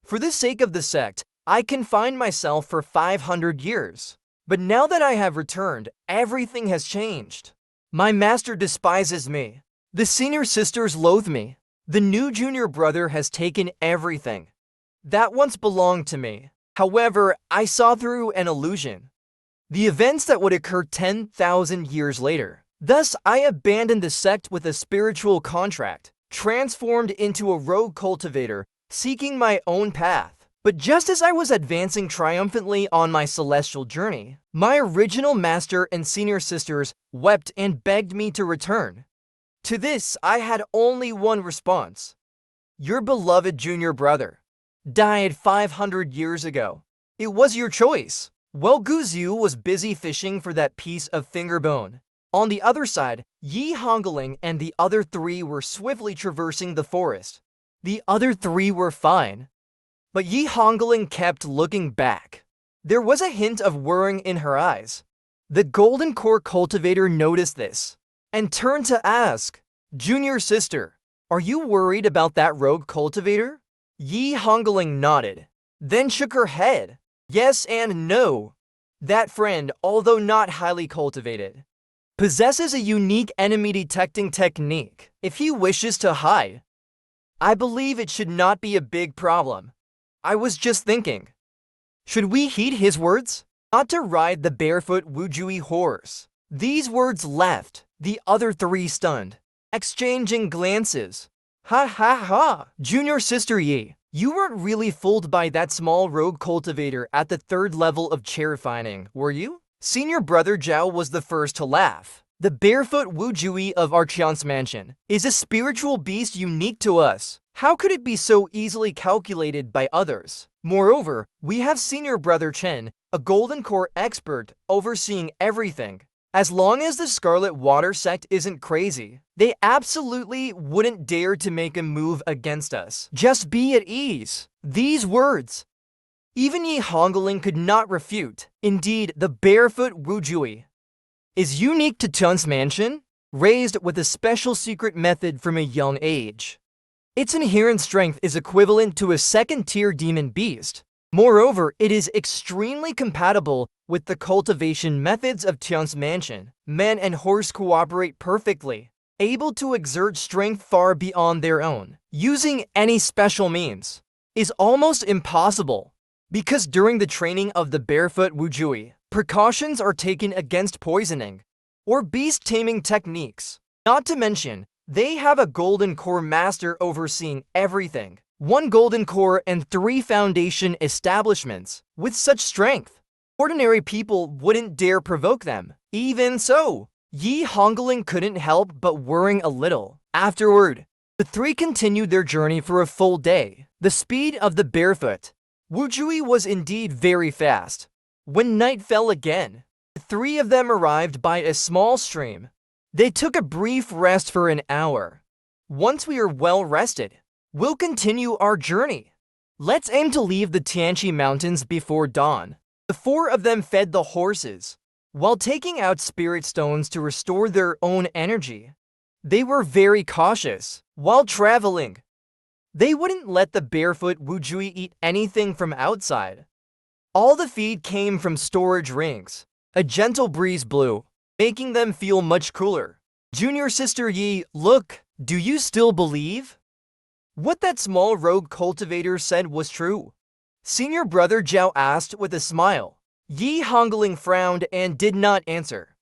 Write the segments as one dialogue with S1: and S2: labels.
S1: For the sake of the sect, I confined myself for 500 years. But now that I have returned, everything has changed. My master despises me. The senior sisters loathe me. The new junior brother has taken everything that once belonged to me. However, I saw through an illusion. The events that would occur 10,000 years later. Thus, I abandoned the sect with a spiritual contract, transformed into a rogue cultivator, seeking my own path. But just as I was advancing triumphantly on my celestial journey, my original master and senior sisters wept and begged me to return. To this, I had only one response. Your beloved junior brother died 500 years ago. It was your choice. Well, Guziu was busy fishing for that piece of finger bone. On the other side, Yi Hongling and the other three were swiftly traversing the forest. The other three were fine, but Yi Hongling kept looking back. There was a hint of worrying in her eyes. The golden core cultivator noticed this and turned to ask, Junior sister, are you worried about that rogue cultivator? Yi Hongling nodded, then shook her head. Yes and no. That friend, although not highly cultivated, possesses a unique enemy detecting technique. If he wishes to hide, I believe it should not be a big problem. I was just thinking, should we heed his words? Not to ride the barefoot Wujui horse. These words left the other three stunned, exchanging glances. Ha ha ha! Junior sister Yi, you weren't really fooled by that small rogue cultivator at the 3rd level of chair refining, were you? Senior brother Zhao was the first to laugh. The barefoot Wujui of Archeon's mansion is a spiritual beast unique to us. How could it be so easily calculated by others? Moreover, we have senior brother Chen, a golden core expert, overseeing everything. As long as the Scarlet Water sect isn't crazy, they absolutely wouldn't dare to make a move against us. Just be at ease. These words, even Yi Hongling could not refute. Indeed, the barefoot Wujui is unique to Chun's mansion, raised with a special secret method from a young age. Its inherent strength is equivalent to a 2nd-tier demon beast. Moreover, it is extremely compatible with the cultivation methods of Tian's mansion. Man and horse cooperate perfectly, able to exert strength far beyond their own. Using any special means is almost impossible, because during the training of the barefoot Wujui, precautions are taken against poisoning or beast-taming techniques. Not to mention, they have a golden core master overseeing everything. 1 golden core and 3 foundation establishments. With such strength, ordinary people wouldn't dare provoke them. Even so, Yi Hongling couldn't help but worrying a little. Afterward, the 3 continued their journey for a full day. The speed of the barefoot Wujui was indeed very fast. When night fell again, the 3 of them arrived by a small stream. They took a brief rest for an hour. Once we are well rested, we'll continue our journey. Let's aim to leave the Tianqi Mountains before dawn. The 4 of them fed the horses, while taking out spirit stones to restore their own energy. They were very cautious. While traveling, they wouldn't let the barefoot Wujui eat anything from outside. All the feed came from storage rings. A gentle breeze blew, making them feel much cooler. Junior sister Yi, look, do you still believe what that small rogue cultivator said was true? Senior brother Zhao asked with a smile. Yi Hongling frowned and did not answer.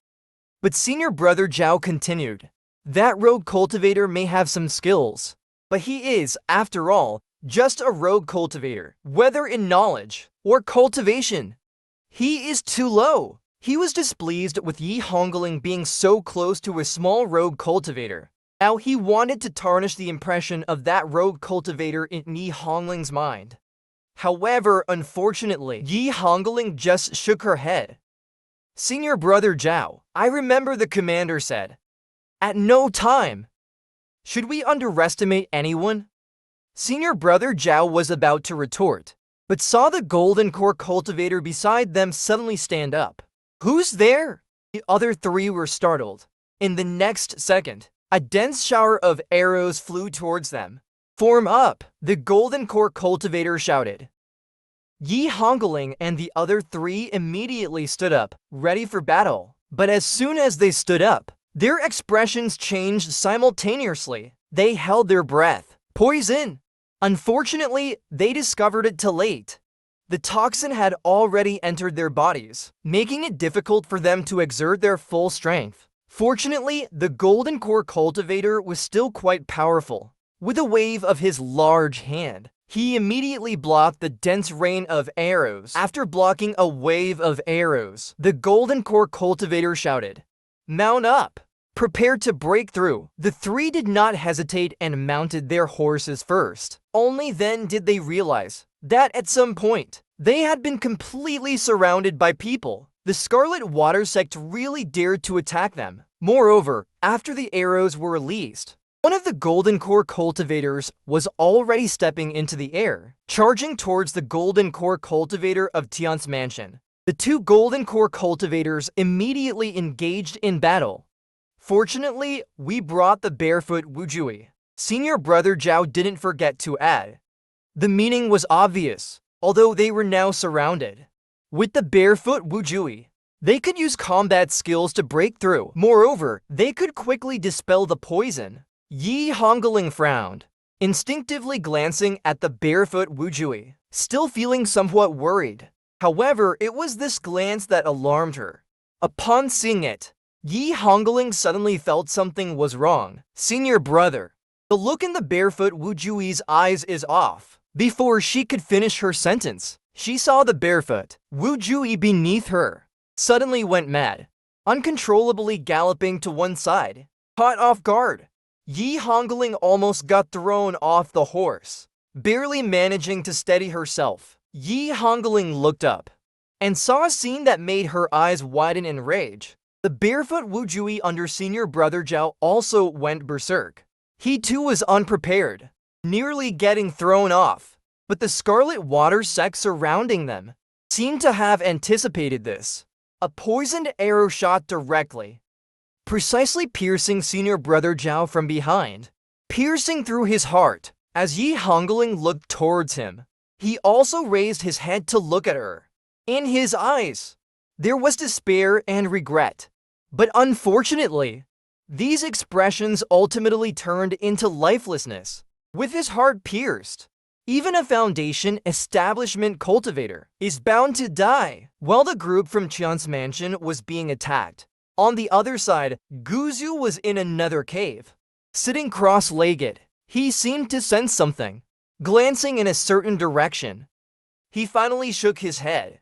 S1: But senior brother Zhao continued. That rogue cultivator may have some skills, but he is, after all, just a rogue cultivator. Whether in knowledge or cultivation, he is too low. He was displeased with Yi Hongling being so close to a small rogue cultivator. Now he wanted to tarnish the impression of that rogue cultivator in Yi Hongling's mind. However, unfortunately, Yi Hongling just shook her head. Senior brother Zhao, I remember the commander said, at no time should we underestimate anyone. Senior brother Zhao was about to retort, but saw the golden core cultivator beside them suddenly stand up. Who's there? The other 3 were startled. In the next second, a dense shower of arrows flew towards them. "Form up!" the golden core cultivator shouted. Yi Hongling and the other three immediately stood up, ready for battle. But as soon as they stood up, their expressions changed simultaneously. They held their breath. Poison! Unfortunately, they discovered it too late. The toxin had already entered their bodies, making it difficult for them to exert their full strength. Fortunately, the golden core cultivator was still quite powerful. With a wave of his large hand, he immediately blocked the dense rain of arrows. After blocking a wave of arrows, the golden core cultivator shouted, "Mount up! Prepare to break through." The three did not hesitate and mounted their horses first. Only then did they realize that at some point, they had been completely surrounded by people. The Scarlet Water sect really dared to attack them. Moreover, after the arrows were released, one of the golden core cultivators was already stepping into the air, charging towards the golden core cultivator of Tian's mansion. The two golden core cultivators immediately engaged in battle. Fortunately, we brought the barefoot Wujui. Senior brother Zhao didn't forget to add. The meaning was obvious, although they were now surrounded. With the barefoot Wujui, they could use combat skills to break through. Moreover, they could quickly dispel the poison. Yi Hongling frowned, instinctively glancing at the barefoot Wujui, still feeling somewhat worried. However, it was this glance that alarmed her. Upon seeing it, Yi Hongling suddenly felt something was wrong. "Senior brother." The look in the barefoot Wujui's eyes is off. Before she could finish her sentence, she saw the barefoot Wujui beneath her. Suddenly went mad, uncontrollably galloping to one side. Caught off guard, Yi Hongling almost got thrown off the horse. Barely managing to steady herself, Yi Hongling looked up and saw a scene that made her eyes widen in rage. The barefoot Wujui under senior brother Zhao also went berserk. He too was unprepared, nearly getting thrown off. But the Scarlet Water sect surrounding them seemed to have anticipated this. A poisoned arrow shot directly, precisely piercing senior brother Zhao from behind, piercing through his heart. As Yi Hongling looked towards him, he also raised his head to look at her. In his eyes, there was despair and regret. But unfortunately, these expressions ultimately turned into lifelessness. With his heart pierced, even a foundation establishment cultivator is bound to die. While the group from Tian's mansion was being attacked, on the other side, Guzu was in another cave. Sitting cross-legged, he seemed to sense something. Glancing in a certain direction, he finally shook his head.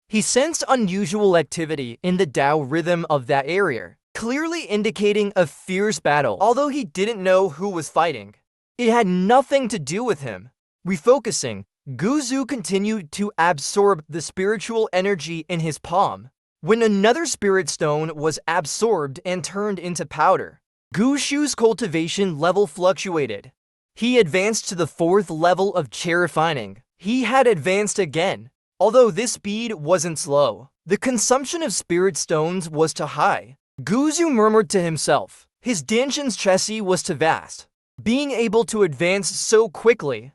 S1: He sensed unusual activity in the Tao rhythm of that area, clearly indicating a fierce battle. Although he didn't know who was fighting, it had nothing to do with him. Refocusing, Guzu continued to absorb the spiritual energy in his palm. When another spirit stone was absorbed and turned into powder, Gushu's cultivation level fluctuated. He advanced to the 4th level of refining. He had advanced again. Although this speed wasn't slow, the consumption of spirit stones was too high. Guzu murmured to himself. His Danshan's chassis was too vast. Being able to advance so quickly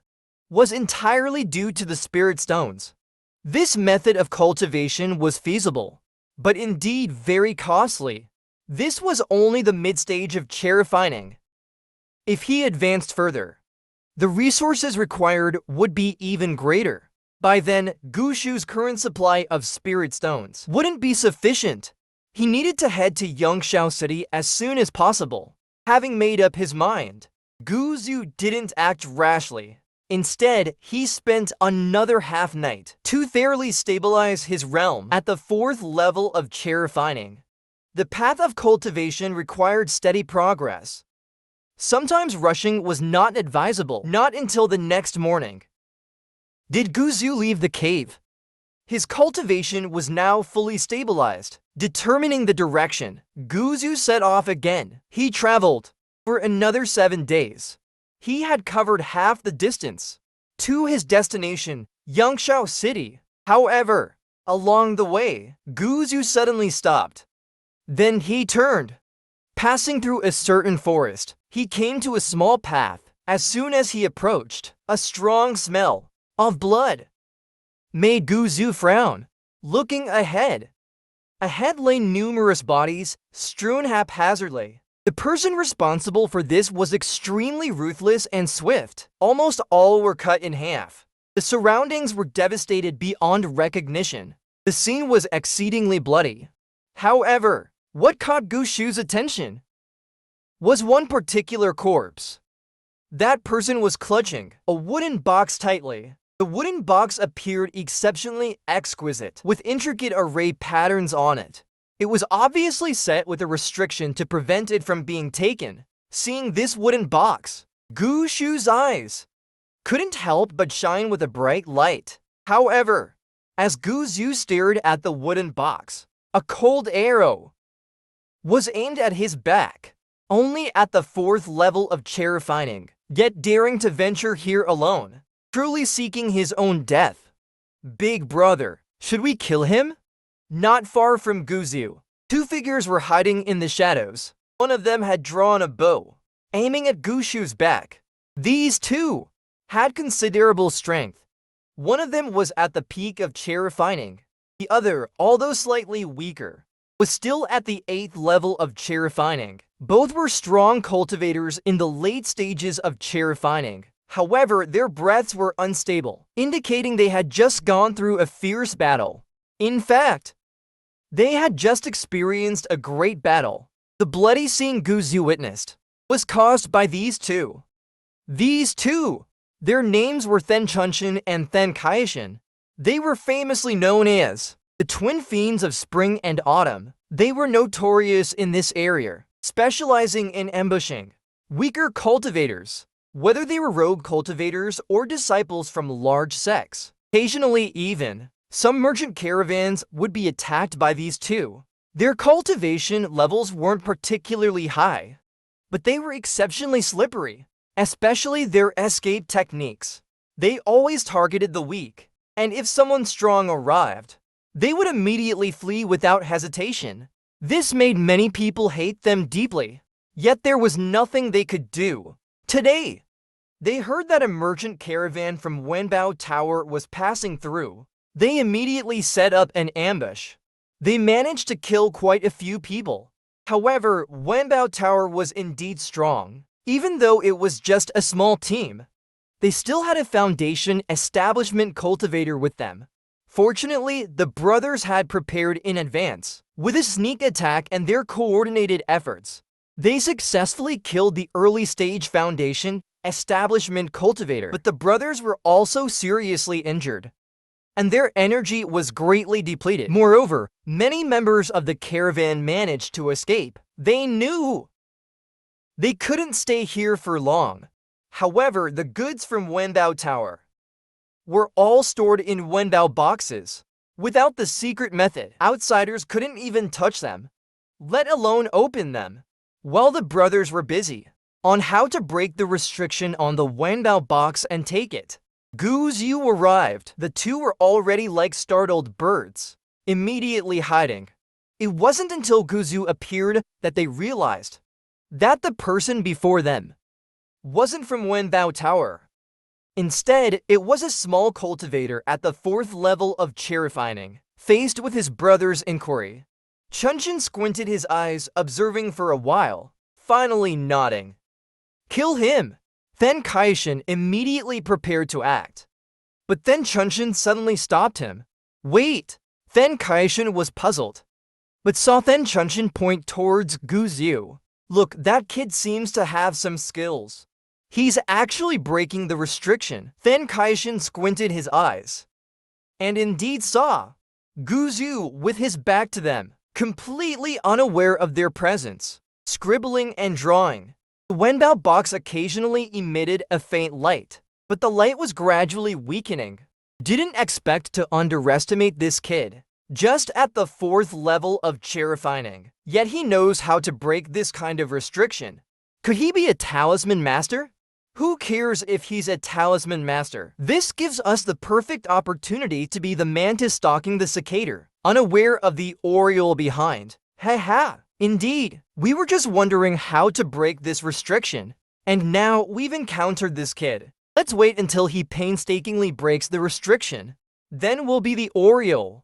S1: was entirely due to the spirit stones. This method of cultivation was feasible, but indeed very costly. This was only the mid-stage of refining. If he advanced further, the resources required would be even greater. By then, Gushu's current supply of spirit stones wouldn't be sufficient. He needed to head to Yangshao City as soon as possible. Having made up his mind, Guzu didn't act rashly. Instead, he spent another half-night to thoroughly stabilize his realm at the 4th level of refining. The path of cultivation required steady progress. Sometimes rushing was not advisable. Not until the next morning did Guzu leave the cave. His cultivation was now fully stabilized. Determining the direction, Guzu set off again. He traveled for another 7 days. He had covered half the distance to his destination, Yangshao City. However, along the way, Guzu suddenly stopped. Then he turned. Passing through a certain forest, he came to a small path. As soon as he approached, a strong smell of blood made Guzu frown. Looking ahead lay numerous bodies, strewn haphazardly. The person responsible for this was extremely ruthless and swift. Almost all were cut in half. The surroundings were devastated beyond recognition. The scene was exceedingly bloody. However, what caught Gushu's attention was one particular corpse. That person was clutching a wooden box tightly. The wooden box appeared exceptionally exquisite, with intricate array patterns on it. It was obviously set with a restriction to prevent it from being taken. Seeing this wooden box, Gushu's eyes couldn't help but shine with a bright light. However, as Guzu stared at the wooden box, a cold arrow was aimed at his back. Only at the 4th level of terrifying, yet daring to venture here alone, truly seeking his own death. Big brother, should we kill him? Not far from Guzu, 2 figures were hiding in the shadows. One of them had drawn a bow, aiming at Gushu's back. These 2 had considerable strength. One of them was at the peak of terrifying. The other, although slightly weaker, was still at the 8th level of terrifying. Both were strong cultivators in the late stages of terrifying. However, their breaths were unstable, indicating they had just gone through a fierce battle. In fact, they had just experienced a great battle. The bloody scene Guzu witnessed was caused by these 2. These 2, their names were Then Chunshin and Then Kaishin. They were famously known as the twin fiends of spring and autumn. They were notorious in this area, specializing in ambushing weaker cultivators, whether they were rogue cultivators or disciples from large sects. Occasionally even, some merchant caravans would be attacked by these 2. Their cultivation levels weren't particularly high, but they were exceptionally slippery, especially their escape techniques. They always targeted the weak, and if someone strong arrived, they would immediately flee without hesitation. This made many people hate them deeply, yet there was nothing they could do. Today, they heard that a merchant caravan from Wenbao Tower was passing through. They immediately set up an ambush. They managed to kill quite a few people. However, Wenbao Tower was indeed strong. Even though it was just a small team, they still had a foundation establishment cultivator with them. Fortunately, the brothers had prepared in advance. With a sneak attack and their coordinated efforts, they successfully killed the early stage foundation establishment cultivator. But the brothers were also seriously injured, and their energy was greatly depleted. Moreover, many members of the caravan managed to escape. They knew they couldn't stay here for long. However, the goods from Wenbao Tower were all stored in Wenbao boxes. Without the secret method, outsiders couldn't even touch them, let alone open them. While the brothers were busy on how to break the restriction on the Wenbao box and take it, Guzu arrived. The 2 were already like startled birds, immediately hiding. It wasn't until Guzu appeared that they realized that the person before them wasn't from Wenbao Tower. Instead, it was a small cultivator at the 4th level of terrifying. Faced with his brother's inquiry, Chunshin squinted his eyes, observing for a while, finally nodding. Kill him! Then Kaishin immediately prepared to act. But then Chunshin suddenly stopped him. Wait! Then Kaishin was puzzled, but saw Then Chunshin point towards Guzu. Look, that kid seems to have some skills. He's actually breaking the restriction. Then Kaishin squinted his eyes, and indeed saw Guzu with his back to them, completely unaware of their presence, scribbling and drawing. The Wenbao box occasionally emitted a faint light, but the light was gradually weakening. Didn't expect to underestimate this kid. Just at the 4th level of terrifying, yet he knows how to break this kind of restriction. Could he be a talisman master? Who cares if he's a talisman master? This gives us the perfect opportunity to be the mantis stalking the cicada, unaware of the oriole behind. Ha ha! Indeed, we were just wondering how to break this restriction, And now we've encountered this kid. Let's wait until he painstakingly breaks the restriction. Then will be the Oreo.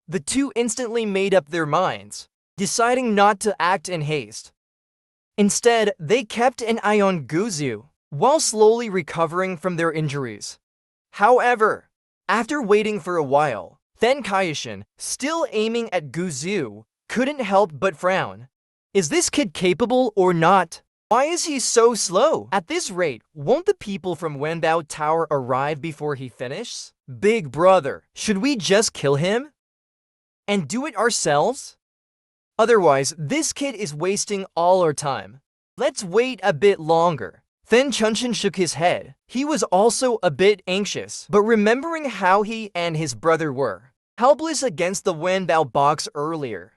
S1: The two instantly made up their minds, deciding not to act in haste. Instead, they kept an eye on Guzu, while slowly recovering from their injuries. However, after waiting for a while, Tenkaichen, still aiming at Guzu, couldn't help but frown. Is this kid capable or not? Why is he so slow? At this rate, won't the people from Wenbao Tower arrive before he finishes? Big brother, should we just kill him? And do it ourselves? Otherwise, this kid is wasting all our time. Let's wait a bit longer. Then Chunshin shook his head. He was also a bit anxious, but remembering how he and his brother were helpless against the Wenbao box earlier,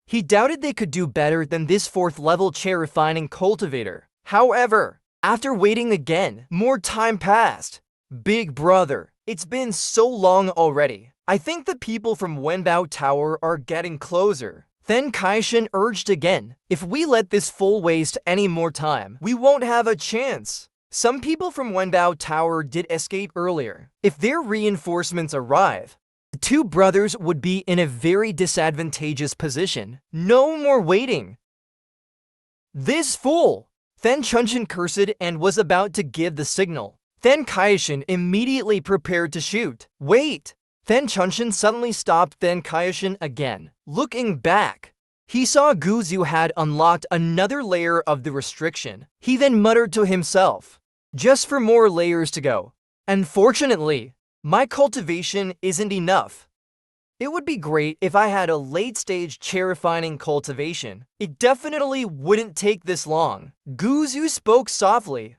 S1: he doubted they could do better than this 4th level chair refining cultivator. However, after waiting again, more time passed. Big brother, it's been so long already. I think the people from Wenbao Tower are getting closer. Then Kaishin urged again. If we let this fool waste any more time, we won't have a chance. Some people from Wenbao Tower did escape earlier. If their reinforcements arrive, the two brothers would be in a very disadvantageous position. No more waiting. This fool! Then Chunshin cursed and was about to give the signal. Then Kaishin immediately prepared to shoot. Wait! Then Chunshin suddenly stopped Then Kaishin again. Looking back, he saw Guzu had unlocked another layer of the restriction. He then muttered to himself, just for more layers to go. Unfortunately, my cultivation isn't enough. It would be great if I had a late-stage chair refining cultivation. It definitely wouldn't take this long. Guzu spoke softly.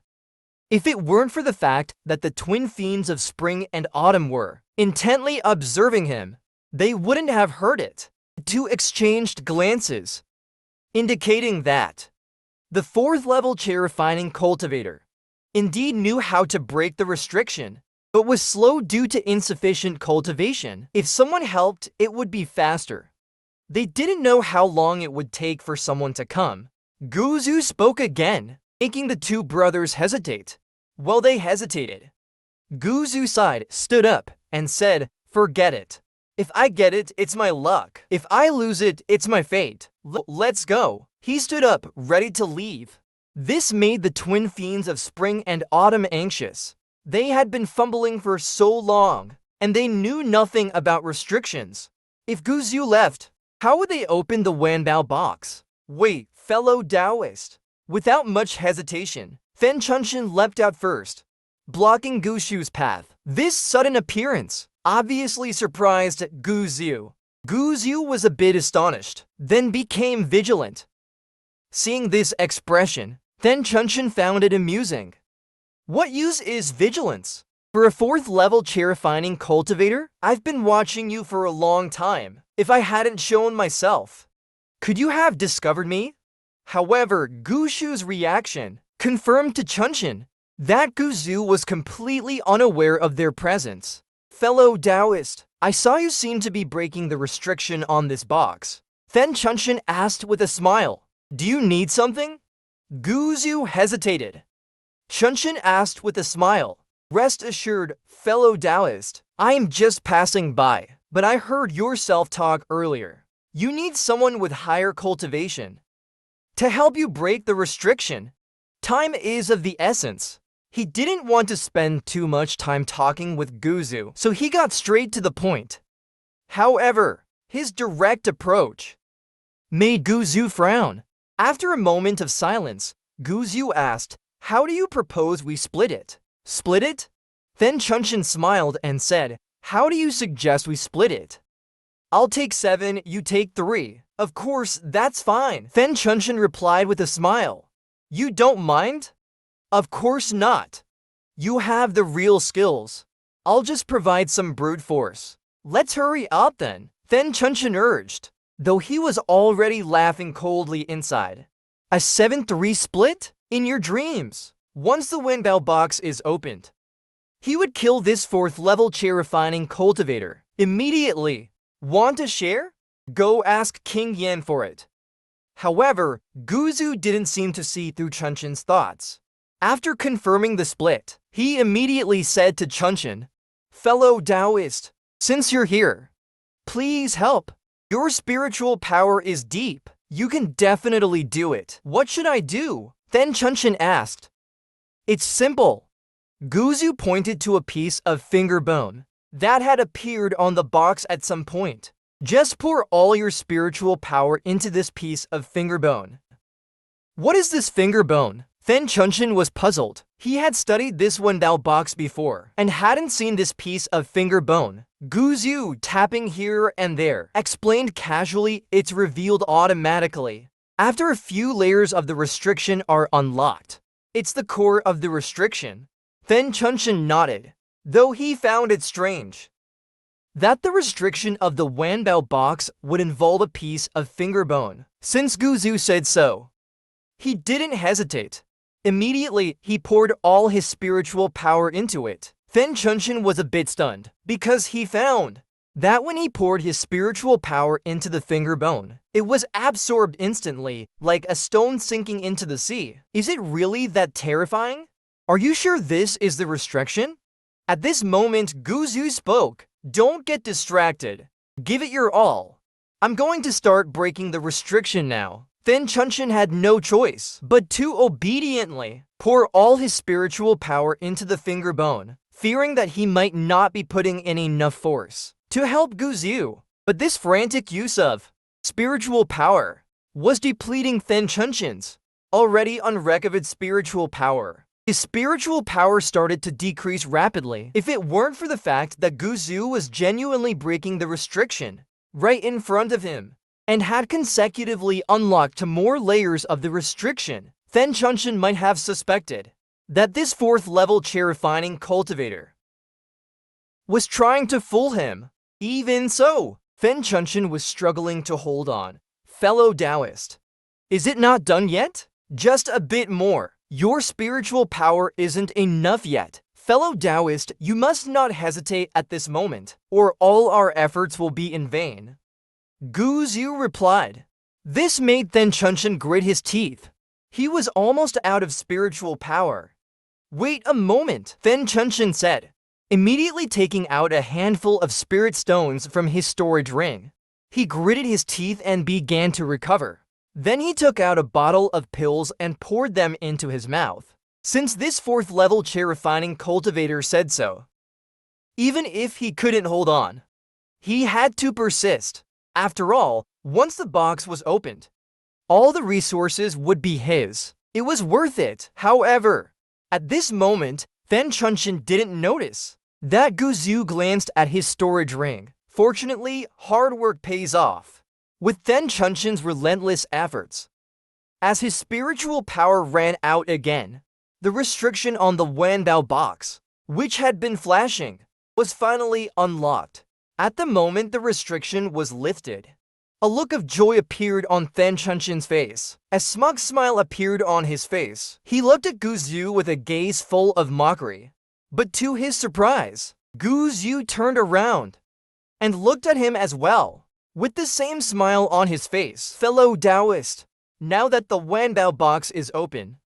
S1: If it weren't for the fact that the twin fiends of spring and autumn were intently observing him, they wouldn't have heard it. The two exchanged glances, indicating that the 4th level chair refining cultivator indeed knew how to break the restriction, but was slow due to insufficient cultivation. If someone helped, it would be faster. They didn't know how long it would take for someone to come. Guzu spoke again, making the two brothers hesitate. While they hesitated, Guzu sighed, stood up, and said, forget it. If I get it, it's my luck. If I lose it, it's my fate. Let's go. He stood up, ready to leave. This made the twin fiends of spring and autumn anxious. They had been fumbling for so long, and they knew nothing about restrictions. If Guzu left, how would they open the Wenbao box? Wait, fellow Taoist. Without much hesitation, Then Chunshin leapt out first, blocking Guzu's path. This sudden appearance obviously surprised Guzu. Guzu was a bit astonished, then became vigilant. Seeing this expression, Then Chunshin found it amusing. What use is vigilance? For a 4th level chair refining cultivator, I've been watching you for a long time. If I hadn't shown myself, could you have discovered me? However, Guzu's reaction confirmed to Chunshin that Guzu was completely unaware of their presence. Fellow Taoist, I saw you seem to be breaking the restriction on this box. Then Chunshin asked with a smile, do you need something? Guzu hesitated. Chunshin asked with a smile, rest assured, fellow Taoist, I am just passing by, but I heard your self-talk earlier. You need someone with higher cultivation to help you break the restriction. Time is of the essence. He didn't want to spend too much time talking with Guzu, so he got straight to the point. However, his direct approach made Guzu frown. After a moment of silence, Guzu asked, how do you propose we split it? Split it? Then Chunshin smiled and said, how do you suggest we split it? I'll take 7, you take 3. Of course, that's fine. Then Chunshin replied with a smile. You don't mind? Of course not. You have the real skills. I'll just provide some brute force. Let's hurry up then. Then Chunshin urged, though he was already laughing coldly inside. A 7-3 split? In your dreams. Once the Wenbao box is opened, he would kill this 4th level chair refining cultivator immediately. Want a share? Go ask King Yan for it. However, Guzu didn't seem to see through Chunshin's thoughts. After confirming the split, he immediately said to Chunshin, "Fellow Taoist, since you're here, please help. Your spiritual power is deep. You can definitely do it. What should I do?" Then Chunshin asked. "It's simple." Guzu pointed to a piece of finger bone that had appeared on the box at some point. Just pour all your spiritual power into this piece of finger bone. What is this finger bone? Then Chunshin was puzzled. He had studied this Wendao box before and hadn't seen this piece of finger bone. Guzu, tapping here and there, explained casually, "It's revealed automatically after a few layers of the restriction are unlocked. It's the core of the restriction." Then Chunshin nodded, though he found it strange that the restriction of the Wanbao box would involve a piece of finger bone. Since Guzu said so, he didn't hesitate. Immediately, he poured all his spiritual power into it. Then Chunshin was a bit stunned, because he found that when he poured his spiritual power into the finger bone, it was absorbed instantly, like a stone sinking into the sea. Is it really that terrifying? Are you sure this is the restriction? At this moment, Guzu spoke. "Don't get distracted. Give it your all. I'm going to start breaking the restriction now." Then Chunshin had no choice but to obediently pour all his spiritual power into the finger bone, fearing that he might not be putting in enough force to help Guzu. But this frantic use of spiritual power was depleting Then Chunshin's already unrecovered spiritual power. His spiritual power started to decrease rapidly. If it weren't for the fact that Guzu was genuinely breaking the restriction right in front of him and had consecutively unlocked to more layers of the restriction, then Chunshin might have suspected that this 4th level chair-refining cultivator was trying to fool him. Even so, then Chunshin was struggling to hold on. "Fellow Taoist, is it not done yet? Just a bit more. Your spiritual power isn't enough yet. Fellow Taoist, you must not hesitate at this moment, or all our efforts will be in vain." Guzu replied. This made Then Chunshin grit his teeth. He was almost out of spiritual power. "Wait a moment," Then Chunshin said, immediately taking out a handful of spirit stones from his storage ring. He gritted his teeth and began to recover. Then he took out a bottle of pills and poured them into his mouth, since this 4th level chair-refining cultivator said so. Even if he couldn't hold on, he had to persist. After all, once the box was opened, all the resources would be his. It was worth it. However, at this moment, Then Chunshin didn't notice that Guzu glanced at his storage ring. Fortunately, hard work pays off. With Then Chunshin's relentless efforts, as his spiritual power ran out again, the restriction on the Wanbao box, which had been flashing, was finally unlocked. At the moment the restriction was lifted, a look of joy appeared on Then Chunshin's face. A smug smile appeared on his face. He looked at Guzu with a gaze full of mockery. But to his surprise, Guzu turned around and looked at him as well, with the same smile on his face. "Fellow Taoist, now that the Wanbao box is open,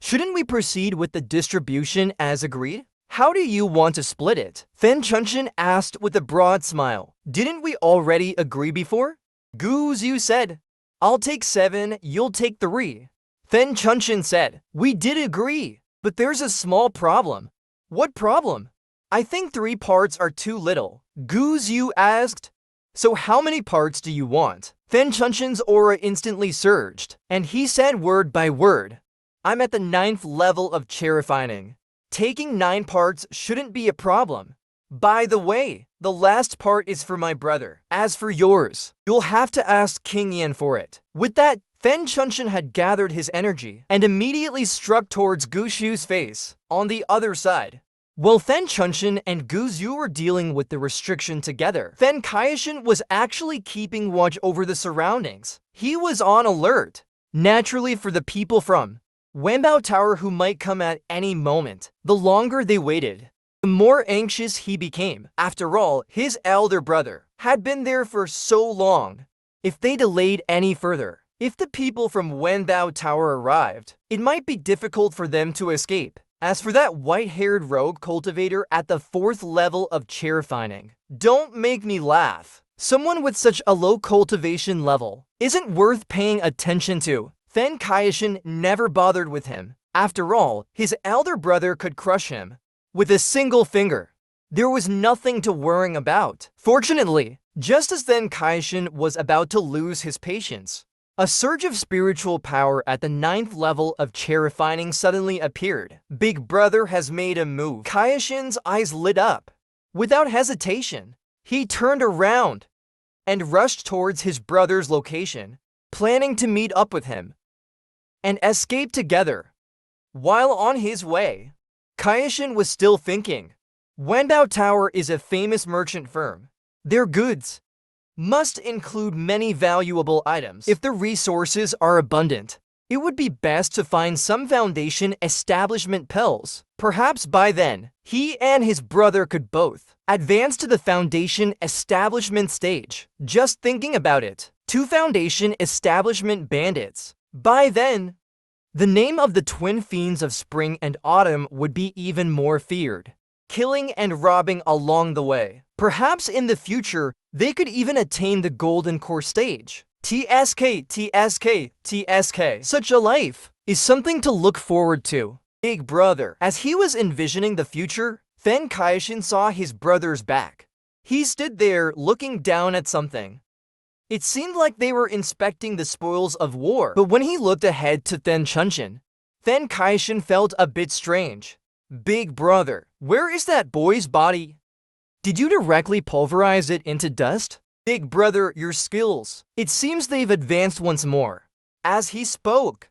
S1: shouldn't we proceed with the distribution as agreed? How do you want to split it?" Then Chunshin asked with a broad smile. "Didn't we already agree before?" Guzu said, "I'll take 7, you'll take 3. Then Chunshin said, "We did agree, but there's a small problem." "What problem?" "I think 3 parts are too little." Guzu asked, "So how many parts do you want?" Then Chunshin's aura instantly surged, and he said word by word, "I'm at the 9th level of chair refining. Taking 9 parts shouldn't be a problem. By the way, the last part is for my brother. As for yours, you'll have to ask King Yan for it." With that, Then Chunshin had gathered his energy and immediately struck towards Gushu's face on the other side. While Then Chunshin and Guzu were dealing with the restriction together, Then Kaioshin was actually keeping watch over the surroundings. He was on alert, naturally, for the people from Wanbao Tower who might come at any moment. The longer they waited, the more anxious he became. After all, his elder brother had been there for so long. If they delayed any further, If the people from Wenbao Tower arrived, it might be difficult for them to escape. As for that white-haired rogue cultivator at the 4th level of chair-fining, don't make me laugh. Someone with such a low cultivation level isn't worth paying attention to. Then Kaishin never bothered with him. After all, his elder brother could crush him with a single finger. There was nothing to worry about. Fortunately, just as then Kaishin was about to lose his patience, a surge of spiritual power at the 9th level of chair-fining suddenly appeared. Big Brother has made a move. Kaishin's eyes lit up. Without hesitation, he turned around and rushed towards his brother's location, planning to meet up with him and escape together. While on his way, Kaishin was still thinking, Wenbao Tower is a famous merchant firm. Their goods must include many valuable items. If the resources are abundant, it would be best to find some foundation establishment pills. Perhaps by then, he and his brother could both advance to the foundation establishment stage. Just thinking about it, 2 foundation establishment bandits. By then, the name of the twin fiends of spring and autumn would be even more feared, killing and robbing along the way. Perhaps in the future, they could even attain the golden core stage. TSK, TSK, TSK. Such a life is something to look forward to. Big Brother. As he was envisioning the future, then Kaishin saw his brother's back. He stood there looking down at something. It seemed like they were inspecting the spoils of war. But when he looked ahead to Then Chunshin, then Kaishin felt a bit strange. Big Brother, where is that boy's body? Did you directly pulverize it into dust? Big Brother, your skills. It seems they've advanced once more. As he spoke,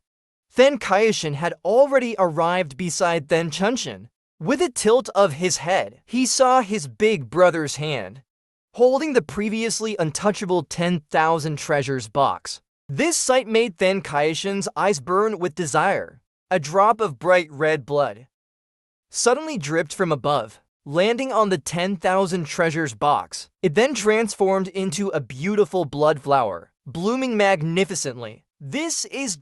S1: then Kaishin had already arrived beside Then Chunshin. With a tilt of his head, he saw his big brother's hand, holding the previously untouchable 10,000 treasures box. This sight made then Kaishin's eyes burn with desire. A drop of bright red blood suddenly dripped from above, landing on the 10,000 treasures box. It then transformed into a beautiful blood flower, blooming magnificently. This is ...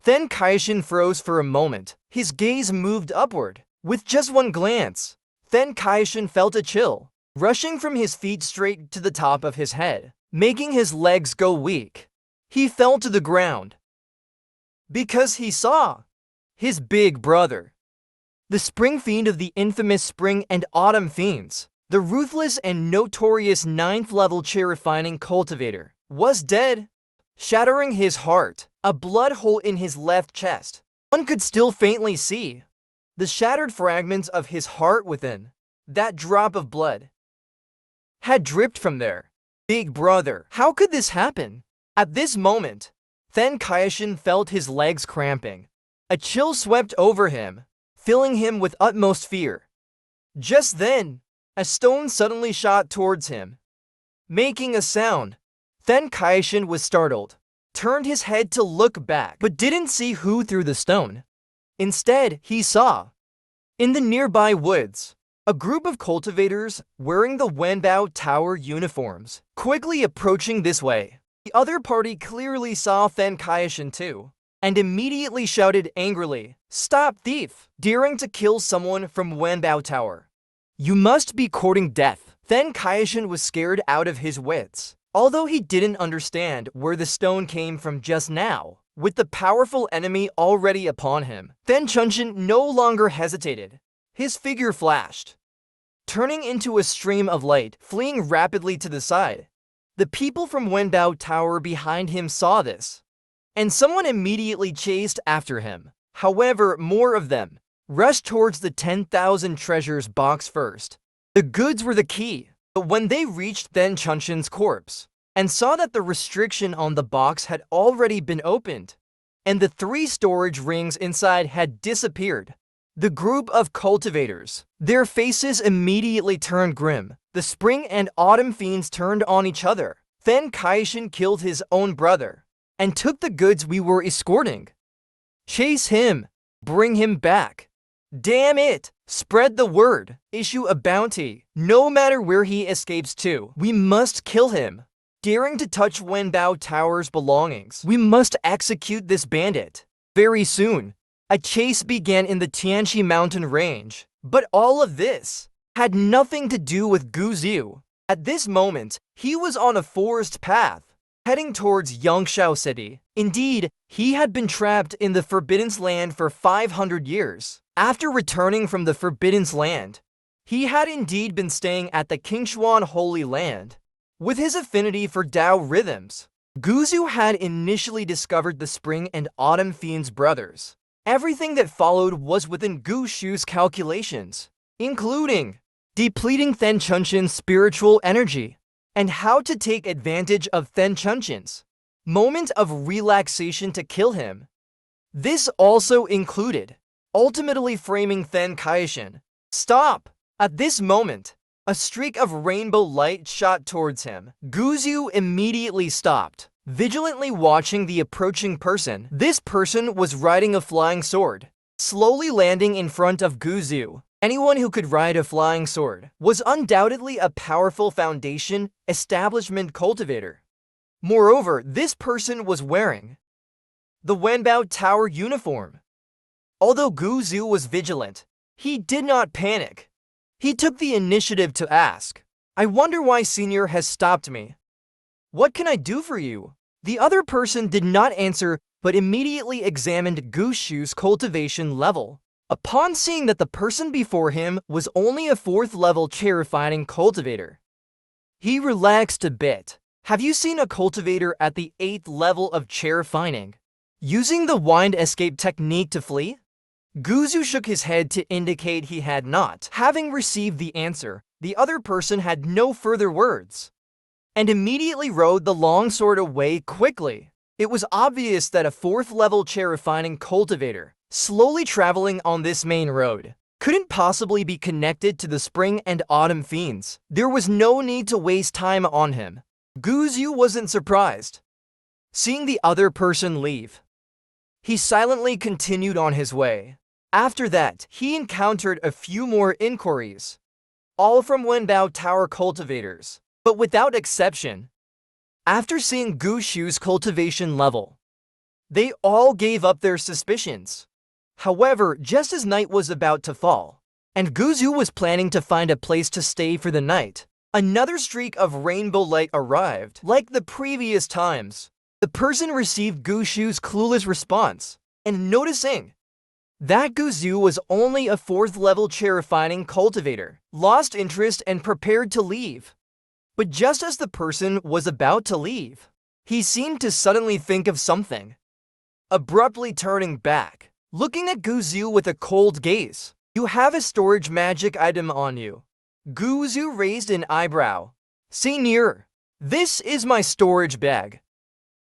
S1: Then Kaishin froze for a moment. His gaze moved upward. With just one glance, then Kaishin felt a chill rushing from his feet straight to the top of his head, making his legs go weak. He fell to the ground because he saw his big brother, the spring fiend of the infamous spring and autumn fiends, the ruthless and notorious 9th level chair-refining cultivator, was dead, shattering his heart. A blood hole in his left chest. One could still faintly see the shattered fragments of his heart within. That drop of blood had dripped from there. Big Brother, how could this happen? At this moment, then Kaishin felt his legs cramping. A chill swept over him, filling him with utmost fear. Just then, a stone suddenly shot towards him, making a sound. Then Kaishin was startled, turned his head to look back, but didn't see who threw the stone. Instead, he saw, in the nearby woods, a group of cultivators wearing the Wenbao Tower uniforms, quickly approaching this way. The other party clearly saw Then Kaishin too, and immediately shouted angrily, "Stop, thief! Daring to kill someone from Wenbao Tower. You must be courting death." Then Kaishin was scared out of his wits. Although he didn't understand where the stone came from just now, with the powerful enemy already upon him, then Chunshin no longer hesitated. His figure flashed, turning into a stream of light, fleeing rapidly to the side. The people from Wenbao Tower behind him saw this, and someone immediately chased after him. However, more of them rushed towards the 10,000 treasures box first. The goods were the key. But when they reached then Chunshin's corpse and saw that the restriction on the box had already been opened and the 3 storage rings inside had disappeared, the group of cultivators, their faces immediately turned grim. The spring and autumn fiends turned on each other. Then Kaishin killed his own brother and took the goods we were escorting. Chase him, bring him back. Damn it! Spread the word. Issue a bounty. No matter where he escapes to, we must kill him. daring to touch Wenbao Tower's belongings. We must execute this bandit. Very soon, a chase began in the Tianqi mountain range. But all of this had nothing to do with Gu Xiu. At this moment, he was on a forest path, heading towards Yangshao City. Indeed, he had been trapped in the Forbidden Land for 500 years. After returning from the Forbidden Land, he had indeed been staying at the Qingshuan Holy Land. With his affinity for Tao rhythms, Gu Xiu had initially discovered the Spring and Autumn Fiends brothers. Everything that followed was within Gu Xiu's calculations, including depleting Then Chunshin's spiritual energy, and how to take advantage of Then Chunshin's moment of relaxation to kill him. This also included ultimately framing Then Kaishin. Stop! At this moment, a streak of rainbow light shot towards him. Gu Xiu immediately stopped, vigilantly watching the approaching person. This person was riding a flying sword, slowly landing in front of Gu Xiu. Anyone who could ride a flying sword was undoubtedly a powerful foundation establishment cultivator. Moreover, this person was wearing the Wenbao Tower uniform. Although Gu Xiu was vigilant, he did not panic. He took the initiative to ask, "I wonder why Senior has stopped me. What can I do for you?" The other person did not answer but immediately examined Gu Xiu's cultivation level. Upon seeing that the person before him was only a 4th level chair-refining cultivator, he relaxed a bit. Have you seen a cultivator at the 8th level of chair-refining using the wind escape technique to flee? Gu Xiu shook his head to indicate he had not. Having received the answer, the other person had no further words, and immediately rode the longsword away quickly. It was obvious that a 4th level chair-refining cultivator, slowly traveling on this main road, couldn't possibly be connected to the Spring and Autumn Fiends. There was no need to waste time on him. Gu Xiu wasn't surprised. Seeing the other person leave, he silently continued on his way. After that, he encountered a few more inquiries, all from Wenbao Tower cultivators, but without exception. After seeing Gu Xiu's cultivation level, they all gave up their suspicions. However, just as night was about to fall, and Gu Xiu was planning to find a place to stay for the night, another streak of rainbow light arrived. Like the previous times, the person received Gu Xiu's clueless response, and noticing that Gu Xiu was only a 4th level chair-refining cultivator, lost interest and prepared to leave. But just as the person was about to leave, he seemed to suddenly think of something, abruptly turning back, looking at Gu Xiu with a cold gaze. "You have a storage magic item on you." Gu Xiu raised an eyebrow. "Senior, this is my storage bag."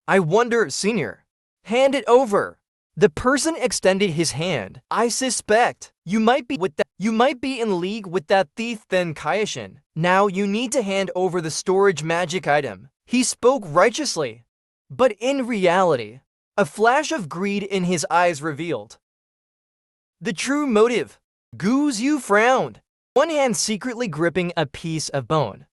S1: "I wonder, Senior." "Hand it over." The person extended his hand. "I suspect you might be in league with that thief Then Kaishin. Now you need to hand over the storage magic item." He spoke righteously, but in reality, a flash of greed in his eyes revealed the true motive. Gu Xiu frowned, one hand secretly gripping a piece of bone.